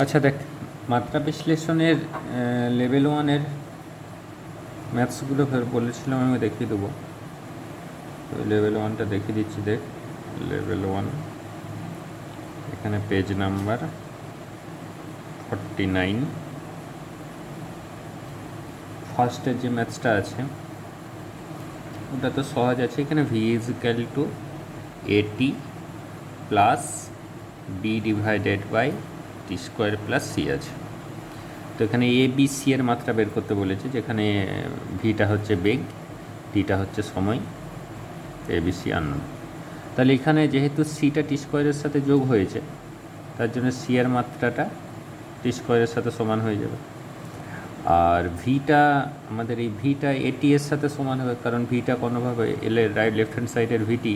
আচ্ছা দেখ, মাত্রা বিশ্লেষণের লেভেল ওয়ানের ম্যাথসগুলো ফের বলেছিলাম, আমি দেখিয়ে দেবো। তো লেভেল ওয়ানটা দেখিয়ে দিচ্ছি, দেখ লেভেল ওয়ান, এখানে পেজ নাম্বার 49, ফার্স্টের যে ম্যাথসটা আছে ওটা তো সহজ আছে। এখানে V is equal to A T plus B divided by T square plus C আছে। তো এখানে এ বি সি এর মাত্রা বের করতে বলেছে, যেখানে ভিটা হচ্ছে বেগ, টিটা হচ্ছে সময়, এ বি সি আননোন। তাহলে এখানে যেহেতু সিটা টি স্কোয়ারের সাথে যোগ হয়েছে, তার জন্য সি এর মাত্রাটা টি স্কোয়ারের সাথে সমান হয়ে যাবে। আর ভিটা, আমাদের এই ভিটা এটি এর সাথে সমান হবে, কারণ ভিটা কোনোভাবে এলের লেফট হ্যান্ড সাইডের ভিটি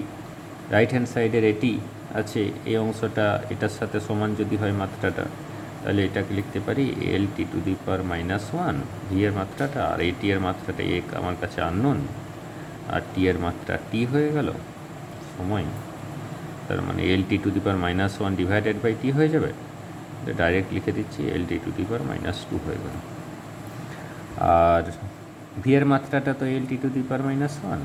রাইট হ্যান্ড সাইডের এটি আছে, এই অংশটা এটার সাথে সমান যদি হয় মাত্রাটা, তাহলে এটাকে লিখতে পারি এল T to the power -1 V এর মাত্রাটা, আর এটি এর মাত্রাটা এক আমার কাছে আননোন, আর টি এর মাত্রা টি হয়ে গেল সময়। তার মানে L T to the power -1 divided by T হয়ে যাবে। ডাইরেক্ট লিখে দিচ্ছি এল টি টু দি পাওয়ার -2 হয়ে গেল। আর ভি এর মাত্রাটা তো এল টি টু দি পাওয়ার -1,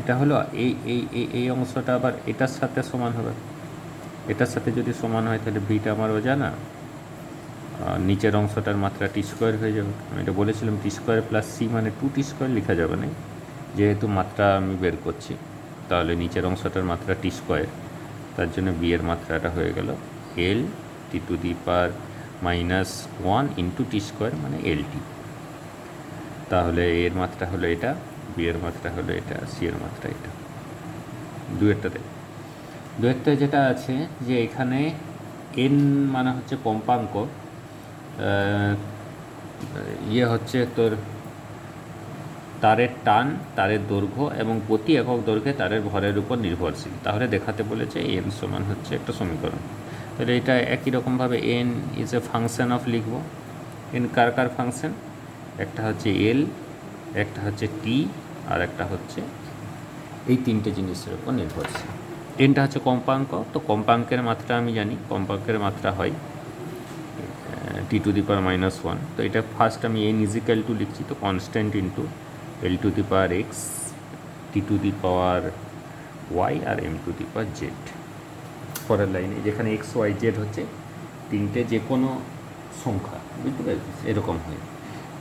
এটা হলো এই এই এই অংশটা আবার এটার সাথে সমান হবে। এটার সাথে যদি সমান হয় তাহলে ভিটা আমার অজানা, নিচের অংশটার মাত্রা টি স্কোয়ার হয়ে যাবে। আমি এটা বলেছিলাম টি স্কোয়ার প্লাস সি মানে 2t স্কোয়ার লেখা যাবে না, যেহেতু মাত্রা আমি বের করছি, তাহলে নিচের অংশটার মাত্রা টি স্কোয়ার, তার জন্য বি এর মাত্রাটা হয়ে গেল L T to the power -1 into T square মানে এল টি। তাহলে এর মাত্রা হলো এটা, বি এর মাত্রা হলো এটা, সি এর মাত্রা এটা। দুয়েরটা যেটা আছে যে এখানে এন মানে হচ্ছে কম্পাঙ্ক, ইয়ে হচ্ছে তোর তারের টান, তারের দৈর্ঘ্য এবং প্রতি একক দৈর্ঘ্যে তারের ভরের উপর নির্ভরশীল। তাহলে দেখাতে বলেছে এন সমান হচ্ছে একটা সমীকরণ। তাহলে এটা একই রকমভাবে N is a function of লিখব। এন কার কার ফাংশন? একটা হচ্ছে এল, একটা হচ্ছে টি, আর একটা হচ্ছে এই তিনটে জিনিসের উপর নির্ভরশীল। এনটা হচ্ছে কম্পাঙ্ক, তো কম্পাঙ্কের মাত্রা আমি জানি, কম্পাঙ্কের মাত্রা হয় টি টু দি পাওয়ার -1। তো এটা ফার্স্ট আমি এন ইজিক্যাল টু লিখছি, তো constant into L to the power X, T to the power Y, আর M to the power Z. পরের লাইনে যেখানে এক্স ওয়াই জেড হচ্ছে তিনটে যে কোনো সংখ্যা, বুঝতে পেরেছিস, এরকম হয়।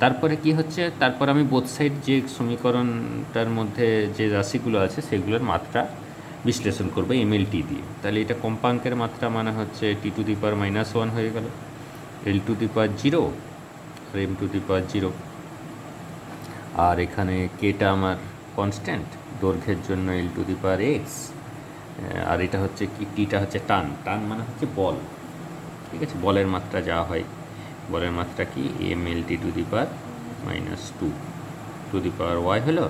তারপরে কি হচ্ছে, তারপর আমি বোথ সাইড যে সমীকরণটার মধ্যে যে রাশিগুলো আছে সেগুলোর মাত্রা বিশ্লেষণ করবো এমএলটি দিয়ে। তাহলে এটা কম্পাঙ্কের মাত্রা মানে হচ্ছে টি টু দি পাওয়ার -1 হয়ে গেল, এল টু দি পাওয়ার 0 আর এম টু দি পাওয়ার 0। আর এখানে কেটা আমার কনস্ট্যান্ট, দৈর্ঘ্যের জন্য এল টু দি পাওয়ার এক্স, আর এটা হচ্ছে কি, টিটা হচ্ছে টান, টান মানে হচ্ছে বল, ঠিক আছে, বলের মাত্রা যা হয়, বলের মাত্রা কি M L T to the power -2 to the power Y হলো।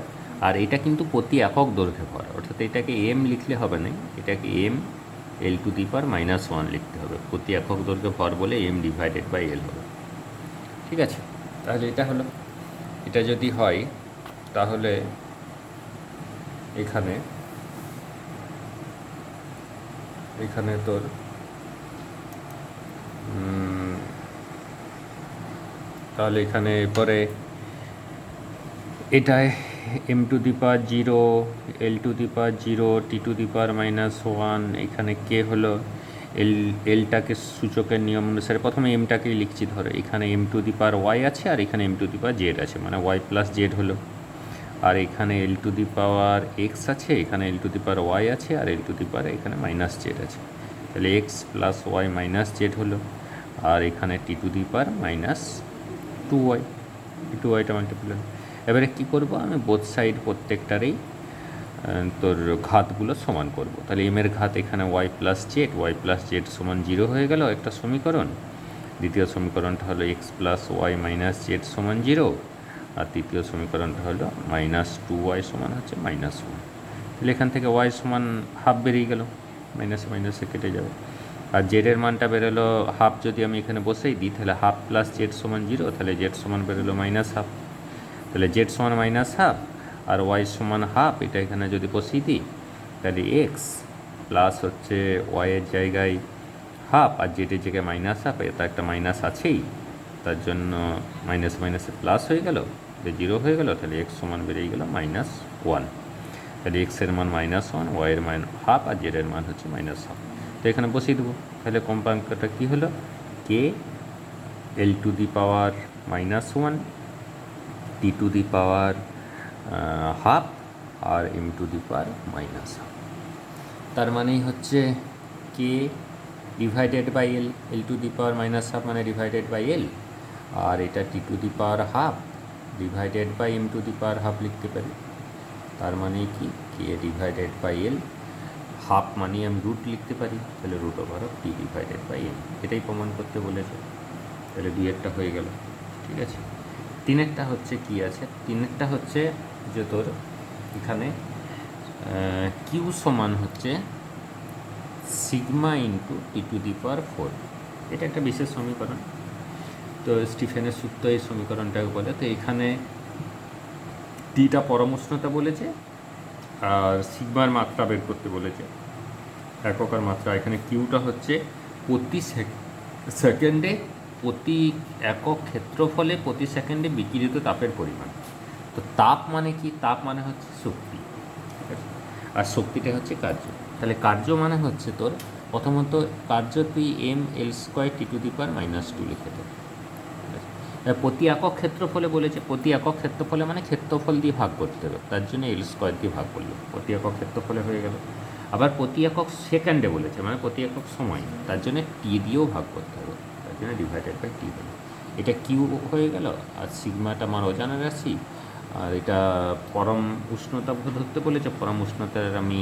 আর এটা কিন্তু প্রতি একক দৈর্ঘ্যে ভর, অর্থাৎ এটাকে এম লিখলে হবে না, এটাকে M L to the power -1 লিখতে হবে। প্রতি একক দৈর্ঘ্যে ভর বলে এম ডিভাইডেড বাই এল হবে, ঠিক আছে। তাহলে এটা হলো, এটা যদি হয় তাহলে এখানে এখানে তোর তাহলে এখানে পরে এটায় M to the power 0, L to the power 0, T to the power -1, এখানে কে হলো এলটাকে সূচকের নিয়ম অনুসারে প্রথমে এমটাকেই লিখছি, ধরো এখানে M to the power Y আছে আর এখানে M to the power Z আছে, মানে ওয়াই প্লাস জেড হলো। আর এখানে L to the power x আছে, এখানে L to the power Y আছে, আর এল টু দি পাওয়ার এখানে -জেড আছে, তাহলে এক্স প্লাস ওয়াই -জেড হলো। আর এখানে T to the power -2y, -2yটা multiply. এবারে কী করব, আমি বোথ সাইড প্রত্যেকটারই তোর ঘাতগুলো সমান করব। তাহলে এমের ঘাত এখানে ওয়াই প্লাস জেড সমান 0 হয়ে গেল একটা সমীকরণ। দ্বিতীয় সমীকরণটা হলো এক্স প্লাস ওয়াই -জেড সমান 0, আর তৃতীয় সমীকরণটা হলো -2y সমান হচ্ছে -1। তাহলে এখান থেকে ওয়াই সমান হাফ বেরিয়ে গেল, মাইনাসে মাইনাসে কেটে যাবে। আর জেডের মানটা বেরোলো হাফ, যদি আমি এখানে বসেই দিই তাহলে হাফ প্লাস জেড সমান 0, তাহলে জেড সমান বেরোলো -হাফ। তাহলে জেড সমান -হাফ আর ওয়াই সমান হাফ, এটা এখানে যদি বসিয়ে দিই তাহলে এক্স প্লাস হচ্ছে ওয়াইয়ের জায়গায় হাফ, আর জেডের জায়গায় মাইনাস হাফ, এটা একটা মাইনাস আছেই, তার জন্য মাইনাস মাইনাসে প্লাস হয়ে গেল, জিরো হয়ে গেল, তাহলে এক্স সমান বেরিয়ে গেল -1। তাহলে এক্সের মান -1, ওয়াইয়ের মান হাফ, আর জেডের মান হচ্ছে -হাফ। তো এখানে বসিয়ে দেবো। তাহলে কম্পাঙ্কটা কী হলো, K L to the power -1, T to the power half, আর M to the power -half. তার মানেই হচ্ছে K divided by L, L to the power -half মানে ডিভাইডেড বাই এল, আর এটা T to the power half divided by M to the power half লিখতে পারি। তার মানে কি, K divided by L, half মানে আমি রুট লিখতে পারি, তাহলে √টি ডিভাইডেড বাই এম, এটাই প্রমাণ করতে বলেছে। তাহলে দুইয়েরটা হয়ে গেল, ঠিক আছে। তিনেরটা হচ্ছে কি আছে, তিনেরটা হচ্ছে যে তোর এখানে কিউ সমান হচ্ছে sigma into T to the power 4। এটা একটা বিশেষ সমীকরণ, তো স্টিফেনের সূত্র এই সমীকরণটাকে বলে। তো এখানে টিটা পরম উষ্ণতা বলেছে, আর সিগমার মাত্রা বের করতে বলেছে, এককার মাত্রা। এখানে কিউটা হচ্ছে প্রতি সেকেন্ডে, প্রতি একক ক্ষেত্রফলে প্রতি সেকেন্ডে বিকিরিত তাপের পরিমাণ। তো তাপ মানে কি, তাপ মানে হচ্ছে শক্তি, ঠিক আছে, আর শক্তিটা হচ্ছে কার্য। তাহলে কার্য মানে হচ্ছে তোর প্রথমত কার্য তুই mL² T to the power -2 লিখে দেবে। প্রতি একক ক্ষেত্রফলে বলেছে, প্রতি একক ক্ষেত্রফলে মানে ক্ষেত্রফল দিয়ে ভাগ করতে হবে, তার জন্য L² দিয়ে ভাগ করলো, প্রতি একক ক্ষেত্রফলে হয়ে গেল। আবার প্রতি একক সেকেন্ডে বলেছে, মানে প্রতি একক সময়, তার জন্য টি দিয়েও ভাগ করতে হবে, তার জন্য ডিভাইডেড বাই টি হলো। এটা কিউ হয়ে গেল, আর সিগমাটা আমার অজানা রাশি, আর এটা পরম উষ্ণতা ধরতে বলেছে। পরম উষ্ণতার আমি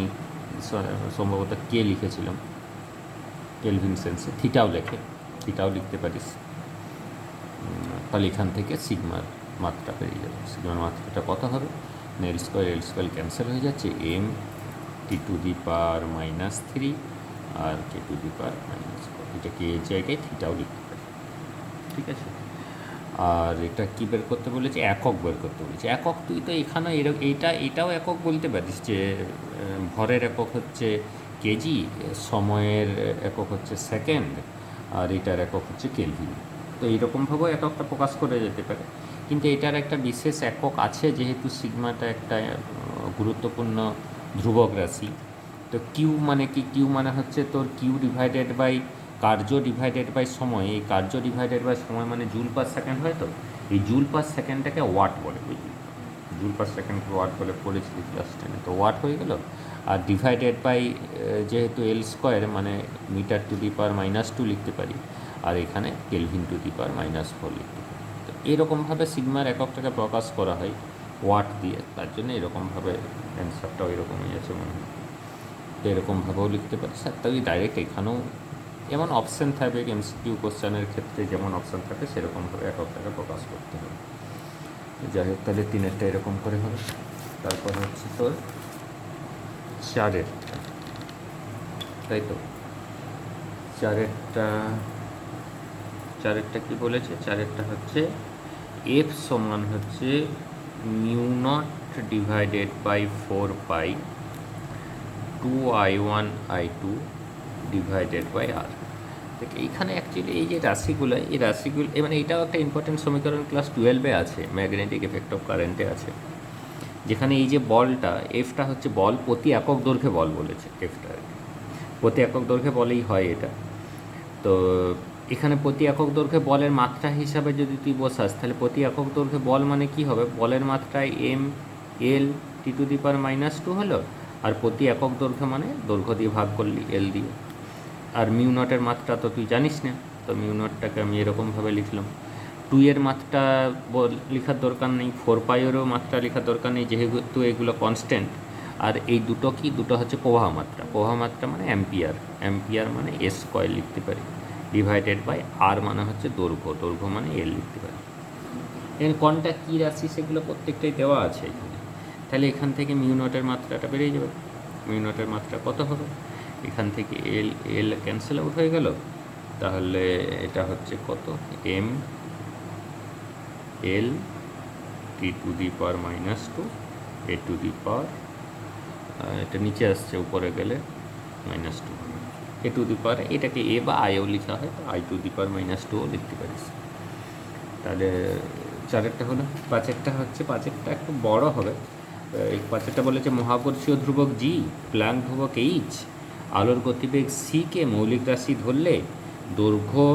সম্ভবত কে লিখেছিলাম, কেলভিন সেন্সে, থিটাও লেখে, থিটাও লিখতে পারিস। তাহলে এখান থেকে সিগমার মাত্রা বেরিয়ে যাবে। সিগমার মাত্রাটা কত হবে, L² ক্যান্সেল হয়ে যাচ্ছে, M T to the power -3 আর কে টু দি পাওয়ার -4। এটা কে এর জায়গায় থিটাও লিখতে পারি, ঠিক আছে। আর এটা কী বের করতে বলেছে, একক বের করতে বলেছে। একক তুই তো এখানে এটাও একক বলতে পারিস, যে ভরের একক হচ্ছে কেজি, সময়ের একক হচ্ছে সেকেন্ড, আর এটার একক হচ্ছে কেলভিন। তো এইরকমভাবেও এককটা প্রকাশ করে যেতে পারে, কিন্তু এটার একটা বিশেষ একক আছে, যেহেতু সিগমাটা একটা গুরুত্বপূর্ণ ধ্রুবক রাশি। তো কিউ মানে কি, কিউ মানে হচ্ছে তোর কিউ ডিভাইডেড বাই কার্য ডিভাইডেড বাই সময়। এই কার্য ডিভাইডেড বাই সময় মানে জুল পার সেকেন্ড হয়, তো এই জুল পার সেকেন্ডটাকে ওয়াট বলে, বুঝলি, জুল পার সেকেন্ডকে ওয়াট বলে পড়েছিলি ক্লাস 10-এ, তো ওয়াট হয়ে গেল। আর ডিভাইডেড বাই যেহেতু L² মানে মিটার টু দি পাওয়ার -2 লিখতে পারি, আর এখানে কেলভিন টু দি পাওয়ার -4 লিখতে পারি। তো এরকমভাবে সিগমার এককটাকে প্রকাশ করা হয় ওয়াট দিয়ে, তার জন্য এরকমভাবে অ্যান্সারটাও এরকমই আছে মনে হয়। তো এরকমভাবেও লিখতে পারিস, আর তাই ডাইরেক্ট এখানেও যেমন অপশান থাকবে, এমসিকিউ কোশ্চেনের ক্ষেত্রে যেমন অপশান থাকে সেরকমভাবে এককটাকে প্রকাশ করতে হবে। যাই হোক, তাহলে তিনেরটা এরকম করে হবে। তারপর হচ্ছে তোর চারেরটা, তাই তো চারেরটা কি বলেছে, চারেরটা হচ্ছে এফ সমান হচ্ছে μ0 divided by 4π 2I1 I2 divided by R. দেখে এইখানে অ্যাকচুয়ালি এই যে রাশিগুলো, এই রাশিগুলো মানে এটাও একটা ইম্পর্টেন্ট সমীকরণ, ক্লাস 12-এ আছে, ম্যাগনেটিক এফেক্ট অফ কারেন্টে আছে, যেখানে এই যে বলটা এফটা হচ্ছে বল প্রতি একক দৈর্ঘ্যে বল বলেছে, এফটা প্রতি একক দৈর্ঘ্যে বলেই হয় এটা। তো এখানে প্রতি একক দৈর্ঘ্যে বলের মাত্রা হিসাবে যদি তুই বসাস, তাহলে প্রতি একক দৈর্ঘ্যে বল মানে কি হবে, বলের মাত্রায় mL T to the power -2 হলো, আর প্রতি একক দৈর্ঘ্য মানে দৈর্ঘ্য দিয়ে ভাগ করলি এল দিয়ে। আর μ0-এর মাত্রা তো তুই জানিস না, তো μ0টাকে আমি এরকমভাবে লিখলাম। 2 এর মাত্রা লেখার দরকার নেই, 4π-এরও মাত্রা লেখার দরকার নেই, যেহেতু এগুলো কনস্ট্যান্ট। আর এই দুটো কি, দুটো হচ্ছে প্রবাহ মাত্রা, প্রবাহ মাত্রা মানে অ্যাম্পিয়ার, অ্যাম্পিয়ার মানে S² লিখতে পারি, ডিভাইডেড বাই আর মানে হচ্ছে দৈর্ঘ্য, দৈর্ঘ্য মানে এল লিখতে পারি। এখানে কোনটা কী রাশি সেগুলো প্রত্যেকটাই দেওয়া আছে এখানে। তাহলে এখান থেকে μ0-এর মাত্রাটা বেরিয়ে যাবে। μ0-এর মাত্রা কত হবে, এখান থেকে এল ক্যান্সেল আউট হয়ে গেল, তাহলে এটা হচ্ছে কত, mL T to the power -2 A to the power, এটা নিচে আসছে, উপরে গেলে -2, এ টু দি পাওয়ার, এটাকে এ বা আইও লেখা হয়, তো আই টু দি পাওয়ার -2ও লিখতে পারিস। তাহলে চারেরটা হলো। পাঁচেরটা হচ্ছে, পাঁচেরটা একটু বড় হবে। এই পাঁচেরটা বলেছে মহাকর্ষীয় ধ্রুবক জি, প্ল্যাঙ্ক ধ্রুবক এইচ, আলোর গতিবেগ সিকে মৌলিক রাশি ধরলে দৈর্ঘ্য,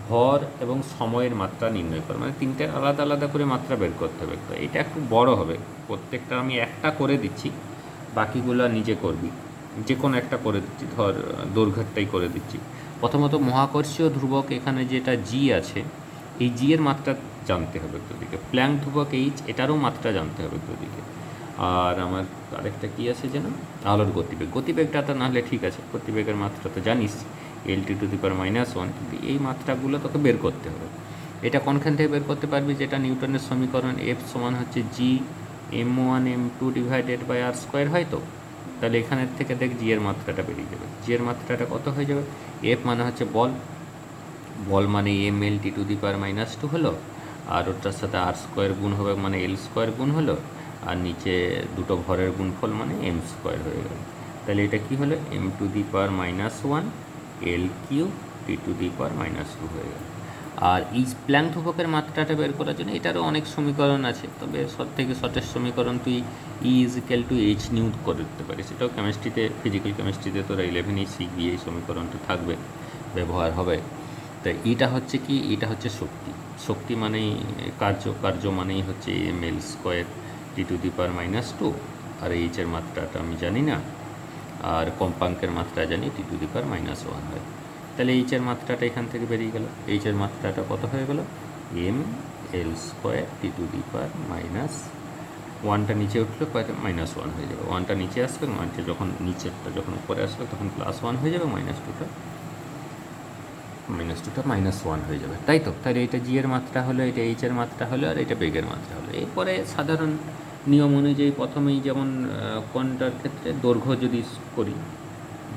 ভর এবং সময়ের মাত্রা নির্ণয় করে, মানে তিনটে আলাদা আলাদা করে মাত্রা বের করতে হবে। তো এটা একটু বড় হবে, প্রত্যেকটা আমি একটা করে দিচ্ছি, বাকিগুলো নিজে করবি। যে কোনো একটা করে দিচ্ছি, ধর দৈর্ঘ্যটাই করে দিচ্ছি। প্রথমত মহাকর্ষীয় ধ্রুবক এখানে যেটা জি আছে, এই জি এর মাত্রা জানতে হবে তোদিকে। প্ল্যাঙ্ক ধ্রুবক এইচ, এটারও মাত্রা জানতে হবে তোদিকে। আর আমার আরেকটা কী আছে যেন, আলোর গতিবেগ। গতিবেগটা তো নাহলে ঠিক আছে, গতিবেগের মাত্রা তো জানিস, L2⁻⁻1, কিন্তু এই মাত্রাগুলো তোকে বের করতে হবে। এটা কোনখান থেকে বের করতে পারবি? যেটা নিউটনের সমীকরণ F সমান হচ্ছে জি m1m2/r² হয়, তো তাহলে এখানের থেকে দেখ জি এর মাত্রাটা বেরিয়ে যাবে। জি এর মাত্রাটা কত হয়ে যাবে? এফ মানে হচ্ছে বল, বল মানে mL2 হলো, আর ওটার সাথে r² গুণ হবে মানে L² গুণ হলো, আর নিচে দুটো ভরের গুণফল মানে m² হয়ে গেল। তাহলে এটা কি হলো? m⁻⁻1 L³ হয়ে গেল। আর এই প্ল্যাঙ্ক ধ্রুবকের মাত্রাটা বের করার জন্য এটারও অনেক সমীকরণ আছে, তবে সব থেকে সঠিক সমীকরণ তুই E=h নিউ করে দিতে পারিস। এটাও কেমিস্ট্রিতে, ফিজিক্যাল কেমিস্ট্রিতে তোরা 11এই শিখবি, এই সমীকরণটা থাকবে, ব্যবহার হবে। তাই এটা হচ্ছে কি, এটা হচ্ছে শক্তি। শক্তি মানেই কার্য, কার্য মানেই হচ্ছে mL²T⁻², আর এইচের মাত্রাটা আমি জানি না, আর কম্পাঙ্কের মাত্রা জানি T⁻⁻1 হয়। তাহলে এইচের মাত্রাটা এখান থেকে বেরিয়ে গেল। এইচের মাত্রাটা কত হয়ে গেল? mL²T⁻⁻1টা নিচে উঠলে -1 হয়ে যাবে, 1টা নিচে আসবে, যখন নিচেরটা যখন উপরে আসবে তখন +1 হয়ে যাবে, -2টা -1 হয়ে যাবে, তাই তো? তাহলে এটা জি এর মাত্রা হলো, এটা এইচের মাত্রা হলো, আর এটা বেগের মাত্রা হলো। এরপরে সাধারণ নিয়ম অনুযায়ী প্রথমেই যেমন কোনটার ক্ষেত্রে দৈর্ঘ্য যদি করি,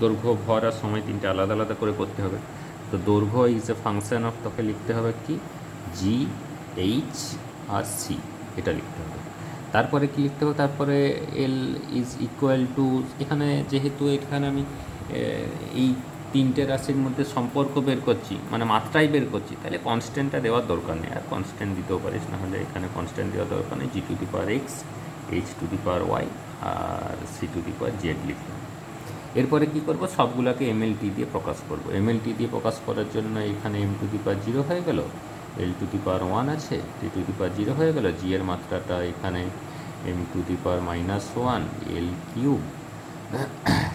দৈর্ঘ্য, ভর আর সময় তিনটে আলাদা আলাদা করে করতে হবে। তো দৈর্ঘ্য ইজ এ ফাংশন অফ, তোকে লিখতে হবে কি, জি, এইচ আর সি, এটা লিখতে হবে। তারপরে কি লিখতে হবে? তারপরে L=, এখানে যেহেতু এখানে আমি এই তিনটে রাশির মধ্যে সম্পর্ক বের করছি, মানে মাত্রাই বের করছি, তাহলে কনস্ট্যান্টটা দেওয়ার দরকার নেই। আর কনস্ট্যান্ট দিতেও পারিস, না হলে এখানে কনস্ট্যান্ট দেওয়ার দরকার নেই। G⁴ H⁴ আর C⁴ লিখলাম। এরপরে কি করব? সবগুলোকে mLT দিয়ে প্রকাশ করব। mLT দিয়ে প্রকাশ করার জন্য এখানে m⁴ হয়ে গেল, L⁴ আছে, T⁴ হয়ে গেল, জি এর মাত্রাটা এখানে m⁻⁻1 L³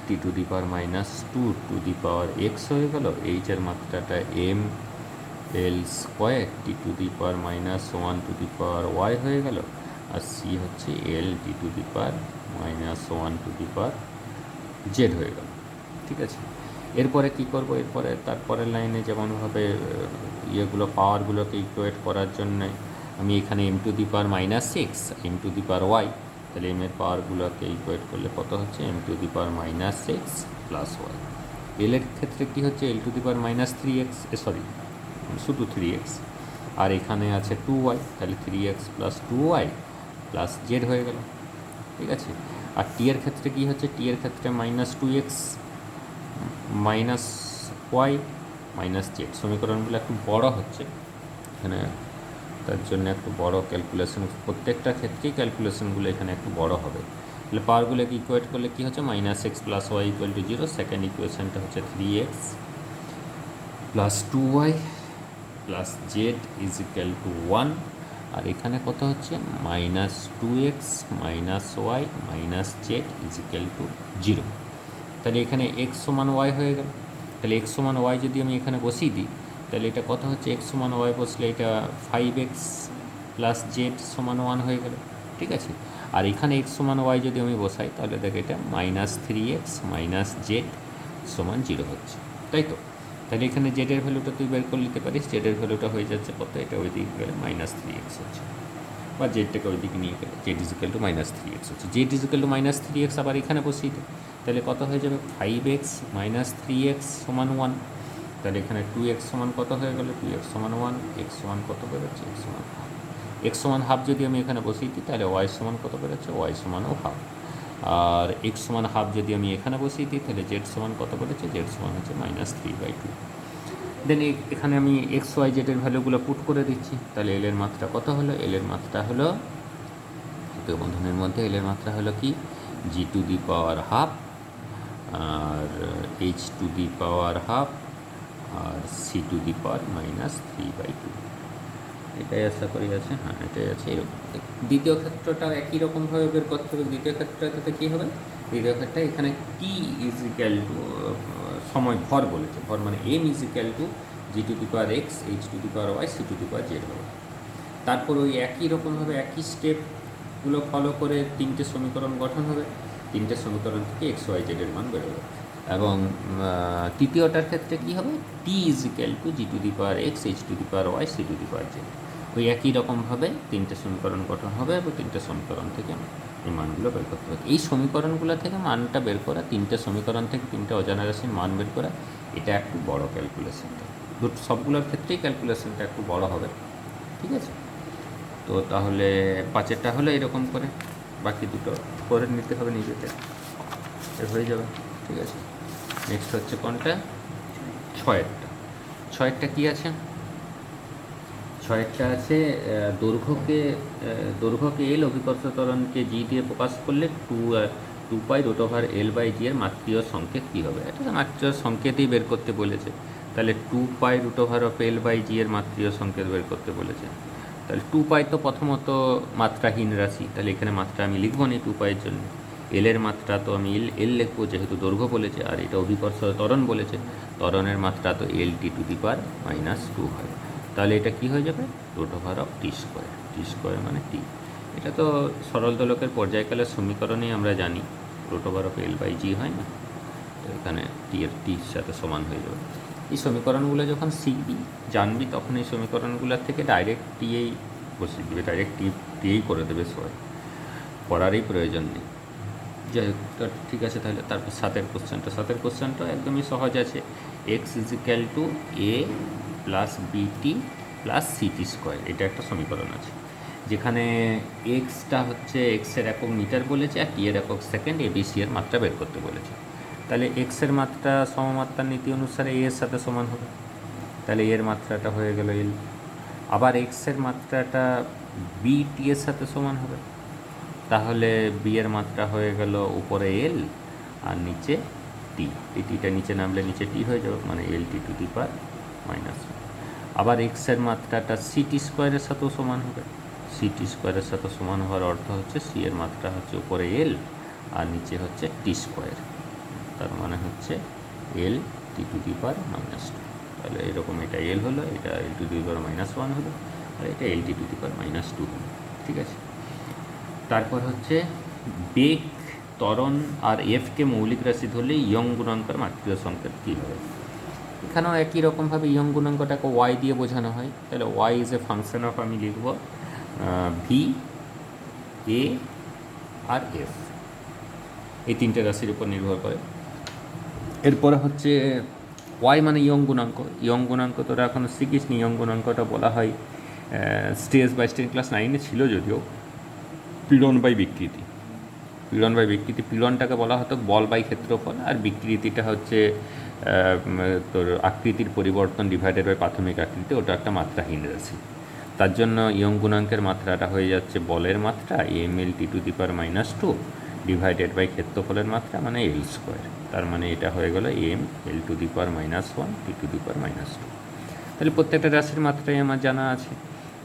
T⁻⁻2x হয়ে গেল, এইচের মাত্রাটা mL² T⁻⁻1y হয়ে গেল, আর সি হচ্ছে L⁴ হয়ে গেল। ঠিক আছে, এরপরে কি করব? এরপরে তারপরের লাইনে যেমনভাবে ইয়েগুলো, পাওয়ারগুলোকে ইকুয়েট করার জন্যে আমি এখানে m⁻⁻6 m⁻y, তাহলে m এর পাওয়ারগুলোকে ইকুয়েট করলে কত হচ্ছে? m⁻⁻6 + y। এল এর ক্ষেত্রে কী হচ্ছে? L⁻³ সরি, শুধু 3x, আর এখানে আছে 2y, তাহলে 3x + 2y + z হয়ে গেল। ঠিক আছে, আর টি এর ক্ষেত্রে কী হচ্ছে? টি এর ক্ষেত্রে -2x -y -z। সমীকরণগুলো একটু বড় হচ্ছে এখানে, তার জন্য একটু বড় ক্যালকুলেশন, প্রত্যেকটা ক্ষেত্রেই ক্যালকুলেশনগুলো এখানে একটু বড় হবে। তাহলে পাওয়ারগুলোকে ইকুয়েট করলে কী হচ্ছে? -x + y = 0। সেকেন্ড ইকুয়েশনটা হচ্ছে 3x + 2y + z = 1, আর এখানে কত হচ্ছে? -2x - y - z = 0। তাহলে এখানে x সমান y হয়ে গেল। তাহলে x সমান y যদি আমি এখানে বসিয়ে দিই, তাহলে এটা কত হচ্ছে? x সমান y বসলে এটা 5x + z সমান 1 হয়ে গেল। ঠিক আছে, আর এখানে x সমান y যদি আমি বসাই, তাহলে দেখ এটা -3x - z সমান 0 হচ্ছে, তাই তো? তাহলে এখানে z এর ভ্যালুটা তুই বের করে নিতে পারিস। z এর ভ্যালুটা হয়ে যাচ্ছে কত? এটা ওই দিকে গেলে -3x হচ্ছে, বা জেডটাকে ওই দিকে নিয়ে গেলে z = -3x হচ্ছে। z = -3x আবার এখানে বসিয়ে দিই, তাহলে কত হয়ে যাবে? 5x - 3x সমান 1। তাহলে এখানে 2x সমান কত হয়ে গেল? 2x সমান 1, x সমান কত বেরোচ্ছে? x সমান হাফ যদি আমি এখানে বসিয়ে দিই, তাহলে y সমান কত বেরোচ্ছে? y সমানও হাফ। আর এক্স সমান হাফ যদি আমি এখানে বসিয়ে দিই তাহলে জেড সমান কত বলেছে, জেড সমান হচ্ছে -3/2। দেন এখানে আমি এক্স ওয়াই জেডের ভ্যালুগুলো পুট করে দিচ্ছি, তাহলে এল এর মাত্রা কত হলো, এল এর মাত্রা হলো বন্ধনের মধ্যে এল এর মাত্রা হলো কি g⁻½ আর h⁻½ আর c⁻³ এটাই আশা করি আছে, হ্যাঁ এটাই আছে। এরকম দ্বিতীয় ক্ষেত্রটাও একই রকমভাবে বের করতে হবে। দ্বিতীয় ক্ষেত্রটাতে কী হবে, দ্বিতীয় ক্ষেত্রে এখানে টি ইজিক্যাল টু সময় ভর বলেছে, ভর মানে M is equal two g⁻x h⁻y c⁻z হবে। তারপর ওই একই রকমভাবে একই স্টেপগুলো ফলো করে তিনটে সমীকরণ গঠন হবে, তিনটে সমীকরণ থেকে এক্স ওয়াই জেডের মান বেরোবে। এবং তৃতীয়টার ক্ষেত্রে কী হবে, টি is equal two g⁻x h⁻y c⁻z, ওই একই রকমভাবে তিনটে সমীকরণ গঠন হবে এবং তিনটে সমীকরণ থেকে এই মানগুলো বের করতে হবে। এই সমীকরণগুলো থেকে মানটা বের করা, তিনটে সমীকরণ থেকে তিনটে অজানা রাশির মান বের করা, এটা একটু বড় ক্যালকুলেশনটা, সবগুলোর ক্ষেত্রেই ক্যালকুলেশনটা একটু বড় হবে, ঠিক আছে। তো তাহলে 5এরটা হলো এরকম করে, বাকি দুটো করে নিতে হবে নিজেতে, হয়ে যাবে, ঠিক আছে। নেক্সট হচ্ছে কোনটা, 6এরটা কী আছে, 6এরটা আছে দৈর্ঘ্যকে এল, অভিকর্ষ ত্বরণকে জি দিয়ে প্রকাশ করলে 2π√L/g এর মাত্রীয় সংকেত কী হবে। এটা মাত্রীয় সংকেতই বের করতে বলেছে, তাহলে 2π√L/g এর মাত্রীয় সংকেত বের করতে বলেছে। তাহলে 2π তো প্রথমত মাত্রাহীন রাশি, তাহলে এখানে মাত্রা আমি লিখবো না 2π এর জন্য। এলের মাত্রা তো আমি এল লিখবো, যেহেতু দৈর্ঘ্য বলেছে, আর এটা অভিকর্ষ ত্বরণ বলেছে, ত্বরণের মাত্রা তো L_t⁻² হয়। তাহলে এটা কি হয়ে যাবে, √t², মানে টি। এটা তো সরল দোলকের পর্যায়কালের সমীকরণেই আমরা জানি, √L/g হয় না, তো এখানে টির সাথে সমান হয়ে যাবে। এই সমীকরণগুলো যখন শিখবি জানবি, তখন এই সমীকরণগুলোর থেকে ডাইরেক্ট টিয়েই বসিয়ে দেবে, ডাইরেক্ট টিয়েই করে দেবে সবাই, পড়ারই প্রয়োজন নেই। যাই হোক, ঠিক আছে। তাহলে তারপর 7এর কোশ্চেনটা একদমই সহজ আছে। x is equal to a plus B T plus CT², এটা একটা সমীকরণ আছে, যেখানে এক্সটা হচ্ছে এক্সের একক মিটার বলেছে আর টি এর একক সেকেন্ড, ABC এর মাত্রা বের করতে বলেছে। তাহলে এক্সের মাত্রা সমমাত্রার নীতি অনুসারে এ এর সাথে সমান হবে, তাহলে এর মাত্রাটা হয়ে গেল এল। আবার এক্সের মাত্রাটা বিটি এর সাথে সমান হবে, তাহলে বি এর মাত্রা হয়ে গেল উপরে এল আর নিচে টি, এই টিটা নিচে নামলে নিচে টি হয়ে যাবে, মানে L_t⁻²। আবার এক্সের মাত্রাটা CT² সাথেও সমান হবে, CT² সাথে সমান হওয়ার অর্থ হচ্ছে সি এর মাত্রা হচ্ছে উপরে এল আর নিচে হচ্ছে T², তার মানে হচ্ছে L_t⁻²। তাহলে এরকম এটা এল হলো, এটা L⁻⁻1 হলো, আর এটা L⁻², ঠিক আছে। তারপর হচ্ছে বেগ, ত্বরণ আর এফকে মৌলিক রাশি ধরলে ইয়ং গুণাঙ্কের মাত্রীয় সংকেত কী হবে। এখানেও একই রকমভাবে ইয়ং গুণাঙ্কটাকে ওয়াই দিয়ে বোঝানো হয়, তাহলে Y is a function of, আমি লিখব ভি, এ আর এফ, এই তিনটে রাশির উপর নির্ভর করে। এরপরে হচ্ছে ওয়াই মানে ইয়ং গুণাঙ্ক তোরা এখনও শিখিসনি। ইয়ং গুণাঙ্কটা বলা হয় স্টেজ বাই স্টেজ, ক্লাস 9-এ ছিল যদিও, পীড়ন বাই বিকৃতি। পীড়নটাকে বলা হতো বল বাই ক্ষেত্রফল, আর বিকৃতিটা হচ্ছে তোর আকৃতির পরিবর্তন ডিভাইডেড বাই প্রাথমিক আকৃতি, ওটা একটা মাত্রাহীন রাশি। তার জন্য ইয়ং গুণাঙ্কের মাত্রাটা হয়ে যাচ্ছে বলের মাত্রা mL⁻² ডিভাইডেড বাই ক্ষেত্রফলের মাত্রা মানে L², তার মানে এটা হয়ে গেল mL⁻⁻1 T⁻²। তাহলে প্রত্যেকটা রাশির মাত্রাই আমার জানা আছে।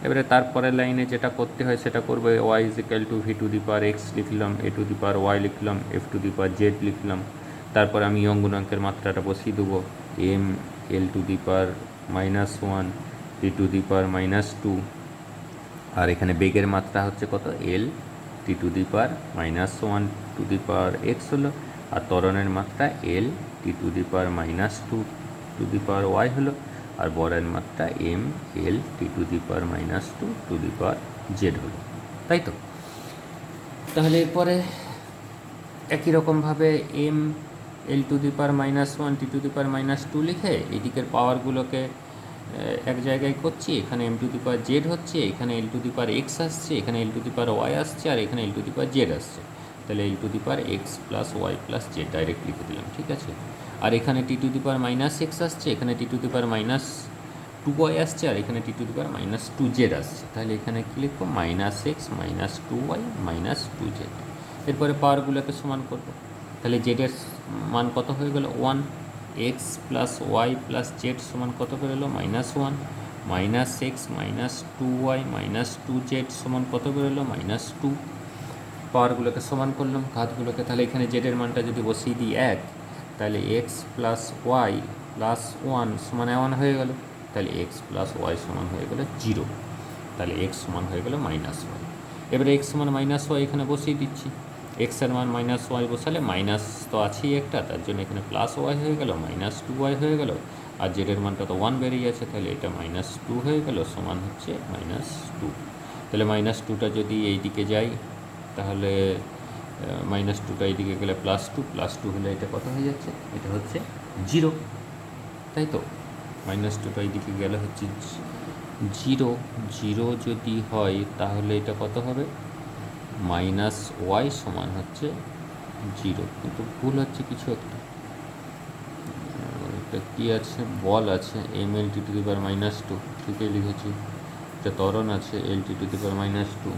এবারে তারপরের লাইনে যেটা করতে হয় সেটা করবো, y ইজিক্যাল টু v⁴x লিখলাম, a⁴y লিখলাম, f⁴z লিখলাম। তারপর আমি ইয়ং গুণাঙ্কের মাত্রাটা বসিয়ে দেবো mL⁻⁻1 T⁻², আর এখানে বেগের মাত্রা হচ্ছে কত, L⁻⁻1x হলো, আর ত্বরণের মাত্রা L⁻⁻2y হলো, আর বরের মাত্রা mL⁻⁻2z হলো, তাই তো। তাহলে এরপরে একই রকমভাবে mL⁻⁻1 T⁻², লিখে এদিকের পাওয়ারগুলোকে এক জায়গায় করছি, এখানে m⁻z হচ্ছে, এখানে L⁻x আসছে, এখানে L⁻y আসছে, আর এখানে L⁻z আসছে। তাহলে L to the power X plus Y plus Z direct লিখে দিলাম, ঠিক আছে। আর এখানে T to the power minus X আসছে, এখানে T to the power minus two Y আসছে, আর এখানে T to the power minus two Z আসছে। তাহলে এখানে কী লিখবো, minus X minus two Y minus two Z. এরপরে পাওয়ারগুলোকে সমান করবো। তাহলে জেডের মান কত হয়ে গেল, one. X plus Y plus Z সমান কত বেরোলো, minus one. Minus X minus two Y minus two Z সমান কত বেরোলো, মাইনাস টু। পাওয়ারগুলোকে সমান করলাম, ঘাতগুলোকে। তাহলে এখানে জেডের মানটা যদি বসিয়ে দিই এক, তাহলে X plus Y plus one সমান ওয়ান হয়ে গেল। তাহলে এক্স প্লাস ওয়াই সমান হয়ে গেল জিরো। তাহলে এক্স সমান হয়ে গেল মাইনাস ওয়াই। এবারে এক্স সমান মাইনাস ওয়াই এখানে বসিয়ে দিচ্ছি। এক্সের মান মাইনাস ওয়াই বসালে মাইনাস তো আছেই একটা, তার জন্য এখানে প্লাস ওয়াই হয়ে গেল, মাইনাস টু ওয়াই হয়ে গেল। আর জেডের মানটা তো ওয়ান বেরিয়ে আছে, তাহলে এটা মাইনাস টু হয়ে গেল, সমান হচ্ছে মাইনাস টু। তাহলে মাইনাস টুটা যদি এই দিকে যাই, তাহলে মাইনাস টুটা এইদিকে গেলে প্লাস টু হলে এটা কত হয়ে যাচ্ছে, এটা হচ্ছে জিরো, তাই তো। মাইনাস টুটা এইদিকে গেলে হচ্ছে জিরো। জিরো যদি হয় তাহলে এটা কত হবে, মাইনাস ওয়াই সমান হচ্ছে জিরো। কিন্তু ভুল হচ্ছে কিছু একটা, এটা কী আছে, বল আছে M L T to the power minus two, ঠিকই লিখেছি। এটা ত্বরণ আছে L T to the power minus two,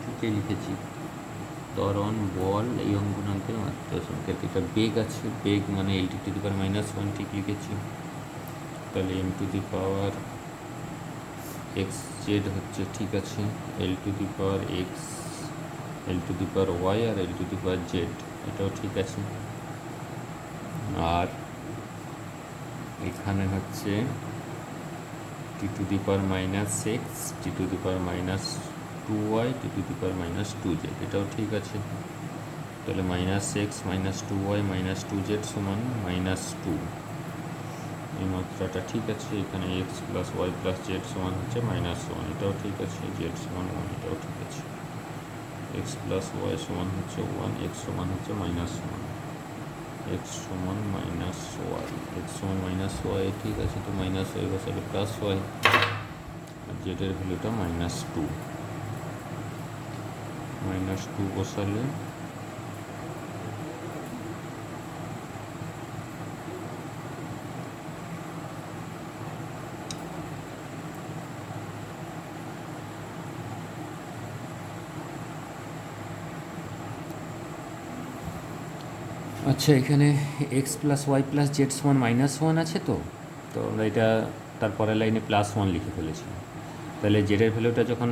ঠিকই লিখেছি। ত্বরণ, বল এই অঙ্গুনাঙ্কের মাত্রা সংখ্যা। এটা বেগ আছে, বেগ মানে L T to the power minus one, ঠিক লিখেছি। তাহলে M to the power X Z হচ্ছে, ঠিক আছে, L to the power X, L to the power Y আর L to the power Z, এটাও ঠিক আছে। আর এখানে হচ্ছে T to the power minus X, T to the power minus two Y, T to the power minus two Z, এটাও ঠিক আছে। তাহলে minus X minus two Y minus two Z সমান মাইনাস টু, এই মাত্রাটা ঠিক আছে। এখানে X plus Y plus Z সমান হচ্ছে মাইনাস ওয়ান, এটাও ঠিক আছে। জেড সমান ওয়ান, এটাও ঠিক আছে। এক্স প্লাস ওয়াই সমান হচ্ছে ওয়ান, এক্স সমান হচ্ছে মাইনাস ওয়ান, এক্স সমান মাইনাস ওয়াই, এক্স সমান মাইনাস ওয়াই, ঠিক আছে। তো মাইনাস ওয়াই বসালে প্লাস ওয়াই, আর জেডের ভ্যালুটা মাইনাস টু, মাইনাস টু বসালে আচ্ছা, এখানে X plus Y plus Z সমান মাইনাস ওয়ান আছে, তো আমরা এটা তারপরের লাইনে প্লাস ওয়ান লিখে ফেলেছি। তাহলে জেডের ভ্যালুটা যখন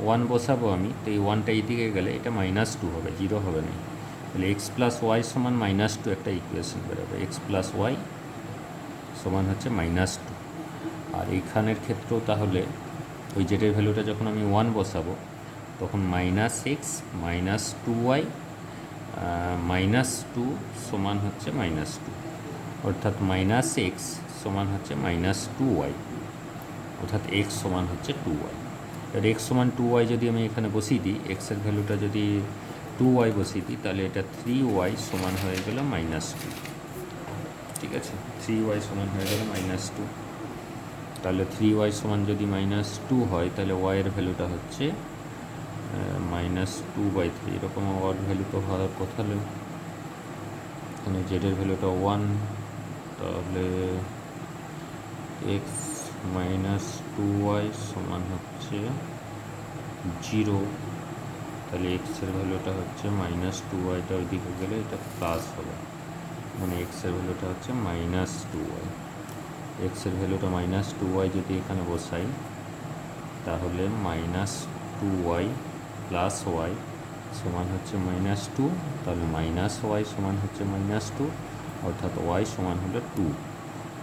ওয়ান বসাবো আমি, তো এই ওয়ানটা এইদিকে গেলে এটা মাইনাস টু হবে, জিরো হবে না। তাহলে এক্স প্লাস ওয়াই সমান মাইনাস টু একটা ইকুয়েশন বেরোবে, এক্স প্লাস ওয়াই সমান হচ্ছে মাইনাস টু। আর এইখানের ক্ষেত্রেও তাহলে ওই জেডের ভ্যালুটা যখন আমি ওয়ান বসাবো, তখন minus X minus two Y minus two সমান হচ্ছে মাইনাস টু, অর্থাৎ মাইনাস এক্স সমান হচ্ছে মাইনাস টু ওয়াই, অর্থাৎ এক্স সমান হচ্ছে টু ওয়াই। এবার এক্স সমান টু ওয়াই যদি আমি এখানে বসিয়ে দিই, এক্সের ভ্যালুটা যদি টু ওয়াই বসিয়ে দিই, তাহলে এটা থ্রি ওয়াই সমান হয়ে গেল মাইনাস টু, ঠিক আছে। থ্রি ওয়াই সমান হয়ে গেল মাইনাস টু। তাহলে থ্রি ওয়াই সমান যদি মাইনাস টু হয়, তাহলে ওয়াইয়ের ভ্যালুটা হচ্ছে মাইনাস টু বাই থ্রি। এরকম ওয়ার ভ্যালু তো হওয়ার কথা নেই। এখানে জেডের ভ্যালুটা ওয়ান, তাহলে এক্স মাইনাস টু ওয়াই সমান হচ্ছে জিরো। তাহলে এক্সের ভ্যালুটা হচ্ছে মাইনাস টু ওয়াইটা ওইদিকে গেলে এটা প্লাস হবে, মানে এক্সের ভ্যালুটা হচ্ছে মাইনাস টু ওয়াই। এক্সের ভ্যালুটা মাইনাস টু ওয়াই যদি এখানে বসাই, তাহলে minus two Y plus Y সমান হচ্ছে মাইনাস টু, তাহলে মাইনাস ওয়াই সমান হচ্ছে মাইনাস টু, অর্থাৎ ওয়াই সমান হলো টু।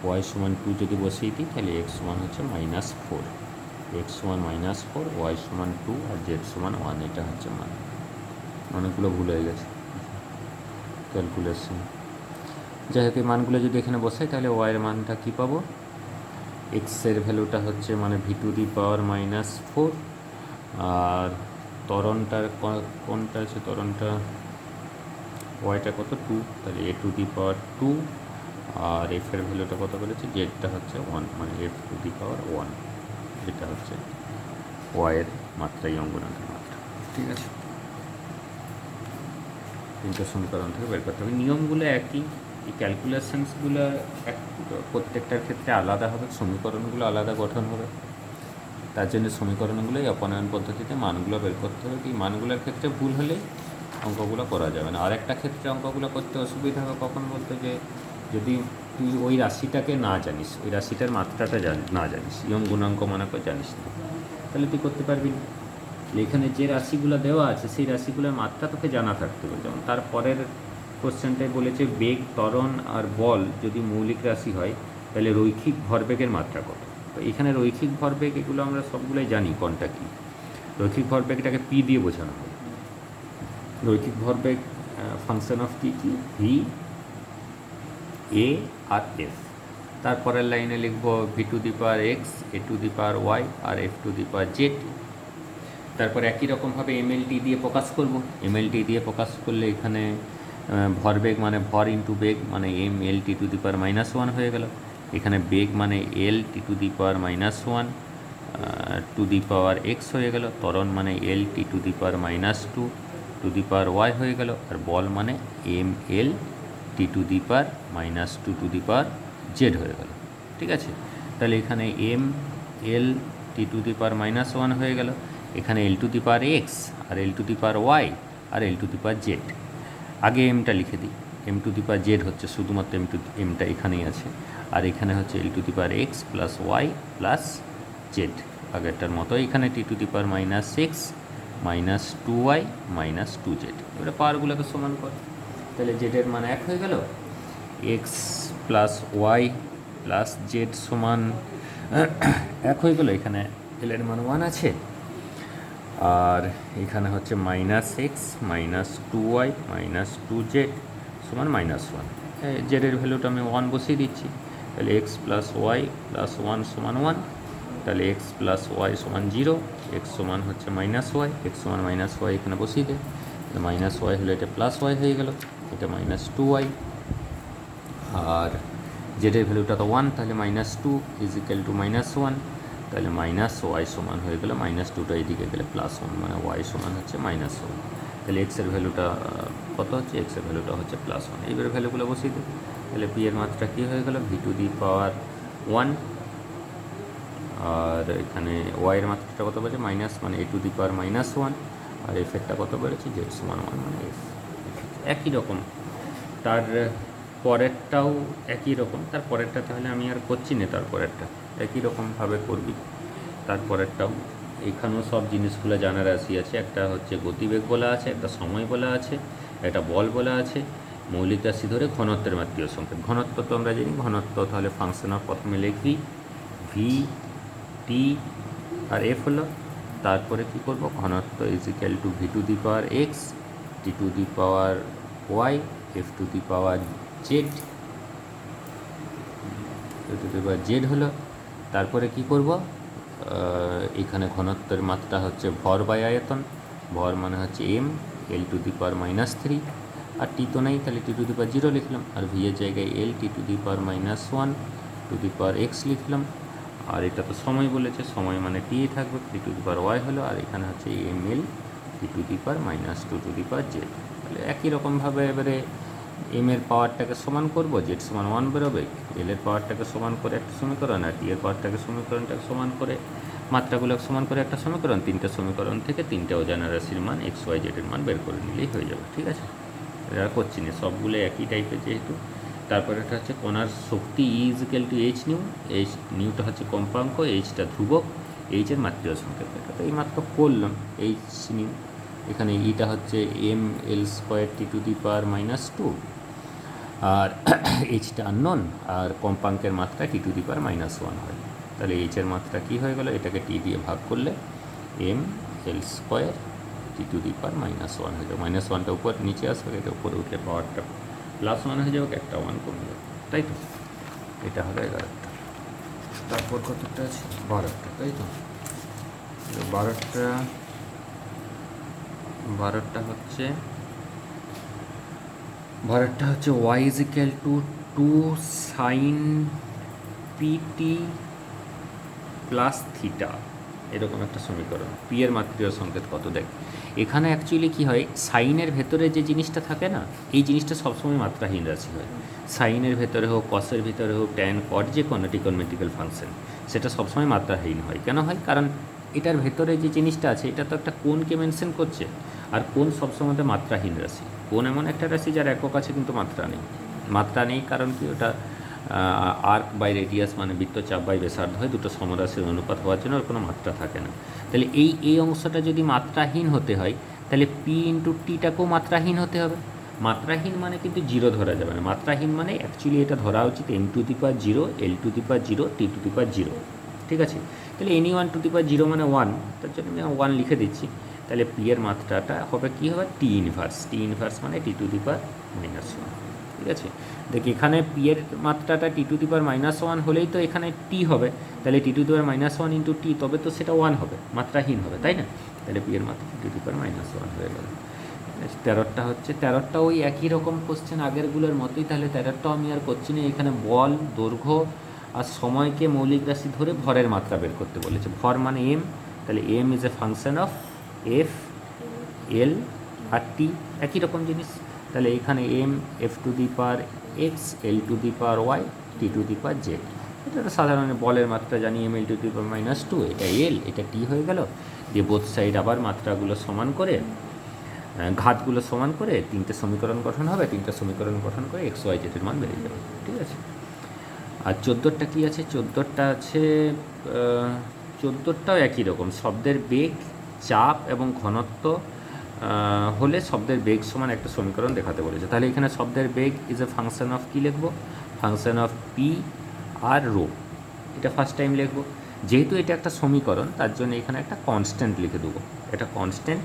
ওয়াই সমান টু যদি বসিয়ে দিই, তাহলে এক্স সমান হচ্ছে মাইনাস ফোর, এক্স সমান মাইনাস ফোর, ওয়াই সমান টু, আর জেড সমান ওয়ান, এটা হচ্ছে মান। অনেকগুলো ভুল হয়ে গেছে ক্যালকুলেশন। যাই হোক, এই মানগুলো যদি এখানে বসাই, তাহলে ওয়াইয়ের মানটা কী পাবো, এক্সের ভ্যালুটা হচ্ছে মানে V to the power minus four, আর ত্বরণটার কোনটা আছে, ত্বরণটা ওয়াইটা কত, টু, তাহলে এ টু দি পাওয়ার টু, আর এফের ভ্যালুটা কত করেছে, জেডটা হচ্ছে ওয়ান, মানে F to the power one, এটা হচ্ছে ওয়াইয়ের মাত্রা, এই অঙ্গনাঙ্কের মাত্রা, ঠিক আছে। তিনটে সমীকরণ থেকে বের করতে হবে। নিয়মগুলো একই, এই ক্যালকুলেশনসগুলো প্রত্যেকটার ক্ষেত্রে আলাদা হবে, সমীকরণগুলো আলাদা গঠন হবে। তার জন্য সমীকরণগুলোই অপনয়ন পদ্ধতিতে মানগুলো বের করতে হবে। এই মানগুলোর ক্ষেত্রে ভুল হলেই অঙ্কগুলো করা যাবে না। আরেকটা ক্ষেত্রে অঙ্কগুলো করতে অসুবিধা হবে কখন বলতে, যে যদি তুই ওই রাশিটাকে না জানিস, ওই রাশিটার মাত্রাটা না জানিস, ইয়ং গুণাঙ্ক মনে করে জানিস না, তাহলে তুই করতে পারবি না। এখানে যে রাশিগুলো দেওয়া আছে সেই রাশিগুলোর মাত্রা তোকে জানা থাকতে হবে। যেমন তারপরের কোশ্চেনটাই বলেছে বেগ, ত্বরণ আর বল যদি মৌলিক রাশি হয় তাহলে রৈখিক ভরবেগের মাত্রা কত। তো এখানে রৈখিক ভরবেগ এগুলো আমরা সবগুলোই জানি কোনটা কী। রৈখিক ভরবেগটাকে পি দিয়ে বোঝানো হয়। রৈখিক ভরবেগ ফাংশন অফ কী কী, ভি, এ আর এফ। তারপরের লাইনে লিখব V to the power X, A to the power Y আর F to the power Z. তারপর একই রকমভাবে এমএলটি দিয়ে প্রকাশ করব। এমএলটি দিয়ে প্রকাশ করলে এখানে ভরবেগ মানে ভর ইন্টু বেগ মানে M L T to the power -1 হয়ে গেল। এখানে বেগ মানে L T to the power -1 to the power X হয়ে গেল। ত্বরণ মানে L T to the power -2 to the power Y হয়ে গেল। আর বল মানে M L T to the power -2 to the power Z হয়ে গেল। ঠিক আছে, তাহলে এখানে M L T to the power -1 হয়ে গেল। এখানে L to the power X আর L to the power Y আর L to the power Z. আগে এমটা লিখে দিই, M to the power Z হচ্ছে শুধুমাত্র এমটা এখানেই আছে, আর এখানে হচ্ছে L to the power X plus Y plus Z আগেরটার মতো। এখানে T to the power -6 -2y -2z। এবারে পাওয়ারগুলোকে সমান কর, তাহলে জেডের মান 1 হয়ে গেল, X plus Y plus Z সমান 1 হয়ে গেল। এখানে এলের মান 1 আছে, আর এখানে হচ্ছে -x -2y -2z সমান -1। জেডের ভ্যালুটা আমি 1 বসিয়ে দিচ্ছি, তাহলে এক্স প্লাস ওয়াই প্লাস 1 সমান 1। তাহলে এক্স প্লাস ওয়াই সমান 0, এক্স সমান হচ্ছে -y, এক্স সমান -y এখানে বসিয়ে দে। -y হলে এটা প্লাস ওয়াই হয়ে গেল, এটা -2y। আর জেডের ভ্যালুটা তো 1, তাহলে -2 ইজিক্যাল টু -1, তাহলে -y সমান হয়ে গেল -2টা এদিকে গেলে +1 মানে y সমান হচ্ছে -1। তাহলে এক্সের ভ্যালুটা কত হচ্ছে, এক্সের ভ্যালুটা হচ্ছে +1। এইবারে ভ্যালুগুলো বসিয়ে দিই, তাহলে পি এর মাত্রা কী হয়ে গেল, ভি টু দি পাওয়ার 1, আর এখানে ওয়াইয়ের মাত্রাটা কত বেড়েছে মাইনাস মানে এ টু দি পাওয়ার -1, আর এফেরটা কত বেড়েছে জেড সমান 1 মানে এফ। একই রকম তার পরেরটাও একই রকম, তার পরেরটা তাহলে আমি আর করছি না, তার পরেরটা একই রকমভাবে করবি। তারপরেরটাও এখানেও সব জিনিসগুলো জানার রাশি আছে। একটা হচ্ছে গতিবেগ বলা আছে, একটা সময় বলা আছে, একটা বল বলা আছে, মৌলিক রাশি ধরে ঘনত্বের মাত্রীয় সংকেত। ঘনত্ব তো আমরা জানি, ঘনত্ব তাহলে ফাংশন অফ প্রথমে লিখবি ভি টি আর এফ হলো। তারপরে কী করব, ঘনত্ব is equal to V to the power X, T to the power Y, F to the power Z, F to the power Z হলো। তারপরে কি করব, এখানে ঘনত্বের মাত্রা হচ্ছে ভর বাই আয়তন, ভর মানে হচ্ছে M L to the power -3, আর টি তো নেই তাহলে টি টু দি পাওয়ার 0 লিখলাম, আর ভি এর জায়গায় L T to the power -1 to the power X লিখলাম। আর এটা তো সময় বলেছে, সময় মানে টি থাকবে, টি টু দি পাওয়ার ওয়াই হলো, আর এখানে হচ্ছে M L T to the power -2 to the power Z. তাহলে একই রকমভাবে এবারে এম এর পাওয়ারটাকে সমান করব, জেড সমান 1 বেরোবে, এল এর পাওয়ারটাকে সমান করে একটা সমীকরণ, আর টি এর পাওয়ারটাকে সমীকরণটাকে সমান করে মাত্রাগুলোকে সমান করে একটা সমীকরণ। তিনটা সমীকরণ থেকে তিনটে অজানা রাশির মান এক্স ওয়াই জেডের মান বের করে নিলেই হয়ে যাবে। ঠিক আছে, এটা করছি না, সবগুলো একই টাইপের যেহেতু। তারপরে একটা হচ্ছে কণার শক্তি equal to H nu, H নিউটা হচ্ছে কম্পাঙ্ক, এইচটা ধ্রুবক, এইচের মাত্রীয় সংকেত। এটা তো এইমাত্র করলাম, এইচ নিউ। এখানে ইটা হচ্ছে M L square T to the power -2, আর এইচটা আননোন, আর কম্পাঙ্কের মাত্রা টি টু দি পাওয়ার -1 হয়। তাহলে এইচের মাত্রা কী হয়ে গেল, এটাকে টি দিয়ে ভাগ করলে M L square T to the power -1 হয়ে যাবে। -1টা উপর নিচে আসবে, এটা উপরে উঠলে পাওয়ারটা +1 হয়ে যাবে, একটা 1 কমে যাবে, তাই তো। এটা হলো 11টা। তারপর কতটা আছে, 12টা, তাই তো। 12টা হচ্ছে Y is equal to 2 sin P T plus theta এরকম একটা সমীকরণ। পি এর মাত্রিয় সংকেত কত? দেখ এখানে অ্যাকচুয়ালি কী হয়, সাইনের ভেতরে যে জিনিসটা থাকে না, এই জিনিসটা সবসময় মাত্রাহীন রাশি হয়। সাইনের ভেতরে হোক, কসের ভিতরে হোক, ট্যান, কট, যে কোনো ট্রিগোনোমেট্রিক্যাল ফাংশন সেটা সবসময় মাত্রাহীন হয়। কেন হয়? কারণ এটার ভেতরে যে জিনিসটা আছে এটা তো একটা কোণকে মেনশন করছে, আর কোণ সবসময় মাত্রাহীন রাশি। কোণ এমন একটা রাশি যার একক আছে কিন্তু মাত্রা নেই। মাত্রা নেই কারণ কি, ওটা আর্ক বাই রেডিয়াস মানে বৃত্তচাপ বাই ব্যাসার্ধ হয়, দুটো সমরাশির অনুপাত হওয়ার জন্য ওর কোনো মাত্রা থাকে না। তাহলে এই অংশটা যদি মাত্রাহীন হতে হয় তাহলে পি ইন্টু টিটাকেও মাত্রাহীন হতে হবে। মাত্রাহীন মানে কিন্তু জিরো ধরা যাবে না। মাত্রাহীন মানে অ্যাকচুয়ালি এটা ধরা উচিত M to the power zero, L to the power zero, T to the power zero. ঠিক আছে, তাহলে any one to the power zero মানে ওয়ান, তার জন্য আমি ওয়ান লিখে দিচ্ছি। তাহলে পি এর মাত্রাটা হবে কী হবে, টি ইনভার্স। টি ইনভার্স মানে T to the power minus one. ঠিক আছে, দেখি এখানে পি এর মাত্রাটা T to the power minus one হলেই তো এখানে টি হবে, তাহলে T to the power minus one into T, তবে তো সেটা ওয়ান হবে, মাত্রাহীন হবে, তাই না? তাহলে পি এর মাত্রা T to the power minus one হয়ে গেল। 13টা হচ্ছে, 13টা ওই একই রকম কোশ্চেন আগেরগুলোর মতোই। তাহলে 13টাও আমি আর করছি না। এখানে বল, দৈর্ঘ্য আর সময়কে মৌলিক রাশি ধরে ভরের মাত্রা বের করতে বলেছে। ভর মানে এম, তাহলে M is a function of F, L আর টি, একই রকম জিনিস। তাহলে এখানে M F to the power X, L to the power Y, T to the power Z. এটা তো সাধারণ বলের মাত্রা জানি, M L to the power minus two, এটা এল, এটা টি হয়ে গেল। দিয়ে বোথ সাইড আবার মাত্রাগুলো সমান করে, ঘাতগুলো সমান করে তিনটে সমীকরণ গঠন হবে। তিনটে সমীকরণ গঠন করে এক্স ওয়াই জেডের মান বেরিয়ে যাবে। ঠিক আছে, আর 14টা কী আছে? 14টা আছে, 14টাও একই রকম। শব্দের বেগ, চাপ এবং ঘনত্ব হলে শব্দের বেগ সমান একটা সমীকরণ দেখাতে বলেছে। তাহলে এখানে শব্দের বেগ ইজ এ ফাংশন অফ কী লিখবো? ফাংশন অফ পি আর রো। এটা ফার্স্ট টাইম লিখবো। যেহেতু এটা একটা সমীকরণ তার জন্য এখানে একটা কনস্ট্যান্ট লিখে দেবো। এটা constant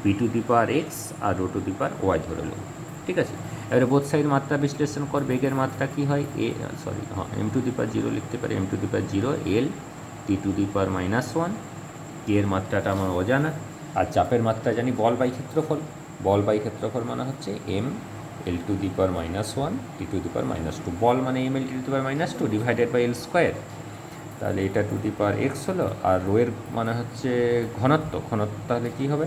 P to the power X আর rho to the power Y ধরে নেব। ঠিক আছে, এবারে বোথ সাইড মাত্রা বিশ্লেষণ কর। বেগের মাত্রা কী হয়? M to the power zero লিখতে পারি, M to the power zero L T to the power minus one. K এর মাত্রাটা আমার অজানা। আর চাপের মাত্রা জানি বল বাই ক্ষেত্রফল। বল বাই ক্ষেত্রফল মানে হচ্ছে M L to the power minus one, T to the power minus two. বল মানে M L T to the power minus two divided by L square. তাহলে এটা টু দি পাওয়ার এক্স হলো। আর rho এর মানে হচ্ছে ঘনত্ব। ঘনত্ব তাহলে কী হবে?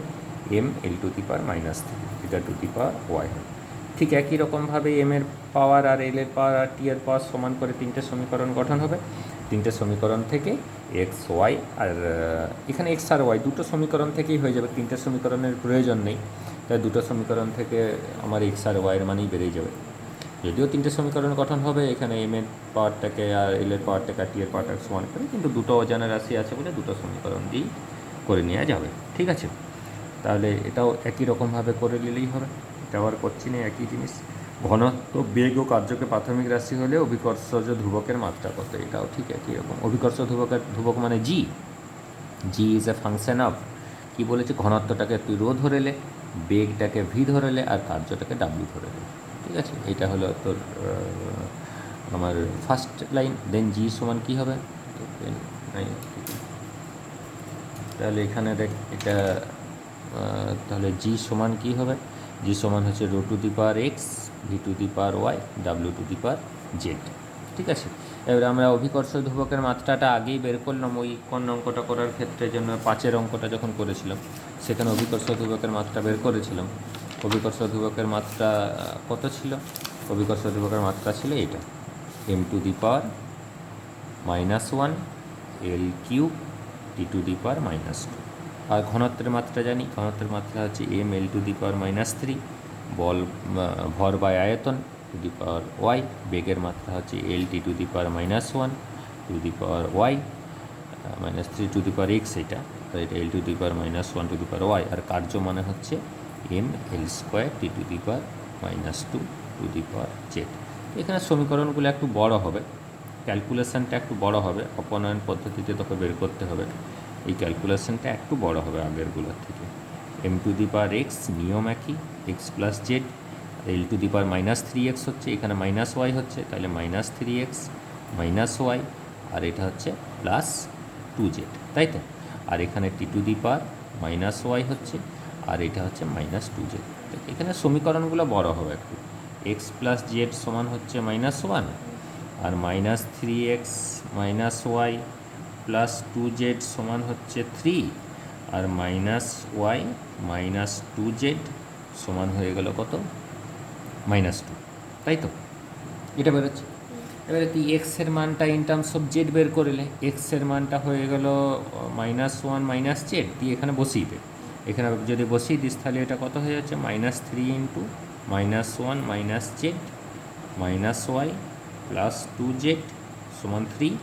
M L to the power minus three, এটা টু দি পাওয়ার ওয়াই হবে। ঠিক একই রকমভাবে এম এর পাওয়ার আর এল এর পাওয়ার আর টি এর পাওয়ার সমান করে তিনটে সমীকরণ গঠন হবে। তিনটে সমীকরণ থেকে এক্স ওয়াই, আর এখানে এক্স আর ওয়াই দুটো সমীকরণ থেকেই হয়ে যাবে। তিনটে সমীকরণের প্রয়োজন নেই, তাই দুটো সমীকরণ থেকে আমার এক্স আর ওয়াইয়ের মানেই বেরিয়ে যাবে। যদিও তিনটে সমীকরণ গঠন হবে, এখানে এম এর পাওয়ারটাকে আর এল এর পাওয়ারটাকে আর টি এর পাওয়ারটাকে সমান করে, কিন্তু দুটো অজানা রাশি আছে বলে দুটো সমীকরণ দিয়েই করে নেওয়া যাবে। ঠিক আছে, তাহলে এটাও একই রকমভাবে করে নিলেই হবে। এটা আবার করছি না, একই জিনিস। ঘনত্ব, বেগ ও কার্যকে প্রাথমিক রাশি হলে অভিকর্ষজ ধ্রুবকের মাত্রা কত? এটাও ঠিক একই রকম। অভিকর্ষ ধ্রুবক মানে জি। জি ইজ এ ফাংশন অফ, কী বলেছে? ঘনত্বটাকে তুই রো ধরেলে, বেগটাকে ভি ধরেলে, আর কার্যটাকে ডাব্লিউ ধরেলে। ঠিক আছে, এটা হলো তোর আমার ফার্স্ট লাইন। দেন জি সমান কী হবে? তাহলে এখানে দেখ এটা, তাহলে জি সমান কী হবে? জি সমান হচ্ছে rho to the power X, V to the power Y, W to the power Z. ঠিক আছে, এবারে আমরা অভিকর্ষ ধ্রুবকের মাত্রাটা আগেই বের করলাম ওই কোন অঙ্কটা করার ক্ষেত্রে, জন্য 5-এর অঙ্কটা যখন করেছিলাম সেখানে অভিকর্ষ ধ্রুবকের মাত্রা বের করেছিলাম। অভিকর্ষ ধ্রুবকের মাত্রা কত ছিল? অভিকর্ষ ধ্রুবকের মাত্রা ছিল এটা, M to the power minus one L cube T to the power minus two. আর ঘনত্বের মাত্রা জানি, ঘনত্বের মাত্রা হচ্ছে M L to the power minus three. বল ভর বাই আয়তন টু দি পাওয়ার ওয়াই। বেগের মাত্রা হচ্ছে L T to the power minus one to the power Y minus three to the power X, এটা তো এটা L to the power minus one to the power Y. আর কার্য মানে হচ্ছে M L square T to the power minus two to the power Z. এখানে সমীকরণগুলো একটু বড় হবে, ক্যালকুলেশানটা একটু বড় হবে। অপনয়ন পদ্ধতিতে তোকে বের করতে হবে, এই ক্যালকুলেশানটা একটু বড় হবে আগেরগুলোর থেকে। M to the power X নিয়ম একই, X plus Z. L to the power minus three X হচ্ছে, এখানে মাইনাস ওয়াই হচ্ছে, তাহলে minus three X minus Y, আর এটা হচ্ছে প্লাস টু জেড, তাই তো? আর এখানে T to the power minus Y হচ্ছে, আর এটা হচ্ছে মাইনাস টু জেড। এখানে সমীকরণগুলো বড় হবে একটু। এক্স প্লাস জেড সমান হচ্ছে মাইনাস ওয়ান, আর minus three X minus Y plus 2z সমান হচ্ছে 3, আর মাইনাস ওয়াই মাইনাস 2z সমান হয়ে গেল কত, -2, তাই তো? এটা বেরোচ্ছে। এবারে তুই এক্সের মানটা ইন টার্মস অফ জেড বের করলে, এক্সের মানটা হয়ে গেল -1 মাইনাস জেড, তুই এখানে বসিয়ে দে। এখানে যদি বসিয়ে দিস তাহলে এটা কত হয়ে যাচ্ছে, -3 into -1 minus Z minus Y plus 2z সমান 3,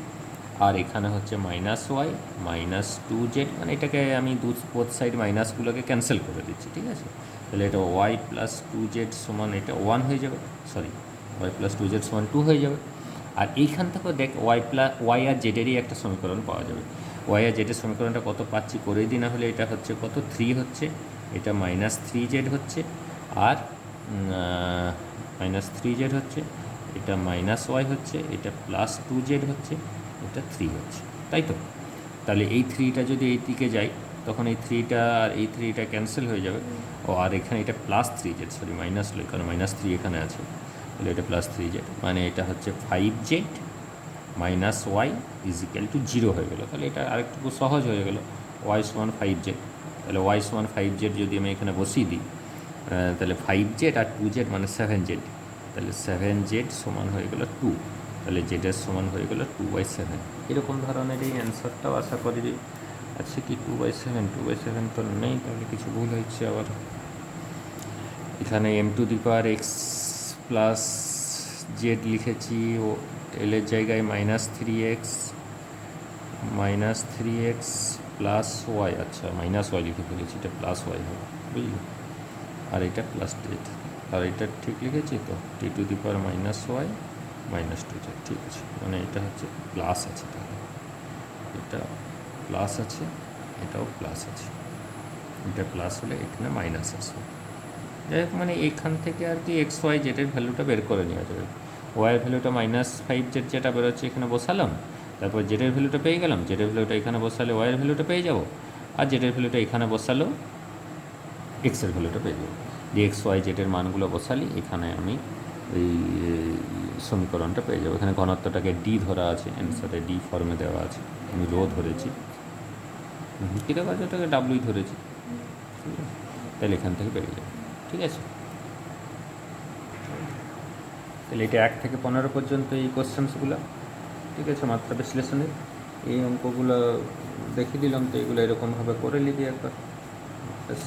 আর এখানে হচ্ছে -y মাইনাস 2z, মানে এটাকে আমি বোথ সাইড মাইনাসগুলোকে ক্যান্সেল করে দিচ্ছি, ঠিক আছে? তাহলে এটা y প্লাস 2z সমান এটা 1 হয়ে যাবে, সরি y প্লাস 2z সমান 2 হয়ে যাবে। আর এইখান থেকেও দেখ y আর জেডেরই একটা সমীকরণ পাওয়া যাবে। y আর জেডের সমীকরণটা কত পাচ্ছি করেই দিই, না হলে এটা হচ্ছে কত 3 হচ্ছে, এটা -3z হচ্ছে, আর -3z হচ্ছে, এটা -y হচ্ছে, এটা +2z হচ্ছে, এটা 3 হচ্ছে, তাই তো? তাহলে এই 3টা যদি এই দিকে যায় তখন এই 3টা আর এই 3টা ক্যান্সেল হয়ে যাবে। ও আর এখানে এটা +3z, সরি মাইনাস লই কারণ -3 এখানে আছে, তাহলে এটা +3z, মানে এটা হচ্ছে 5z minus Y is equal two 0 হয়ে গেল। তাহলে এটা আরেকটু সহজ হয়ে গেল, y সমান 5z, তাহলে y সমান 5z যদি আমি এখানে বসিয়ে দিই, তাহলে 5z আর 2z মানে 7z, তাহলে 7z সমান হয়ে গেল 2, তাহলে জেডের সমান হয়ে গেল 2/7। এরকম ধরনের এই অ্যান্সারটাও আশা করি আছে কি 2/7, 2/7 তো নেই, তাহলে কিছু ভুল হয়েছে আবার। এখানে m⁴x প্লাস জেড লিখেছি, ও এলের জায়গায় -3x প্লাস ওয়াই, আচ্ছা -y লিখে ফেলেছি, এটা +y হবে, বুঝলি? আর এটা +z, আর এটা ঠিক লিখেছি তো, t⁻−y -2z, ঠিক আছে, মানে এটা হচ্ছে প্লাস আছে, তাহলে এটা প্লাস আছে, এটাও প্লাস আছে, এটা প্লাস হলে এখানে মাইনাস আসবে। যাই হোক, মানে এখান থেকে আর কি XY জেডের ভ্যালুটা বের করে নেওয়া যাবে। ওয়াইয়ের ভ্যালুটা -5z যেটা বেরোচ্ছে এখানে বসালাম, তারপর জেডের ভ্যালুটা পেয়ে গেলাম, জেডের ভ্যালুটা এখানে বসালে ওয়াইয়ের ভ্যালুটা পেয়ে যাব, আর জেডের ভ্যালুটা এখানে বসালেও এক্সের ভ্যালুটা পেয়ে যাবো। দিয়ে XY জেডের মানগুলো বসালি এখানে আমি এই সমীকরণটা পেয়ে যাবো। এখানে ঘনত্বটাকে ডি ধরা আছে, অ্যান্সারে ডি ফর্মে দেওয়া আছে, আমি রো ধরেছি, ঠিক আছে, ওটাকে ডাব্লুই ধরেছি, ঠিক আছে? তাহলে এখান থেকে বেরিয়ে যাবে, ঠিক আছে? তাহলে এটা 1 থেকে 15 পর্যন্ত এই কোশ্চেন্সগুলো, ঠিক আছে, মাত্রা বিশ্লেষণের এই অঙ্কগুলো দেখিয়ে দিলাম, তো এগুলো এরকমভাবে করে নিবি একবার, ব্যাস।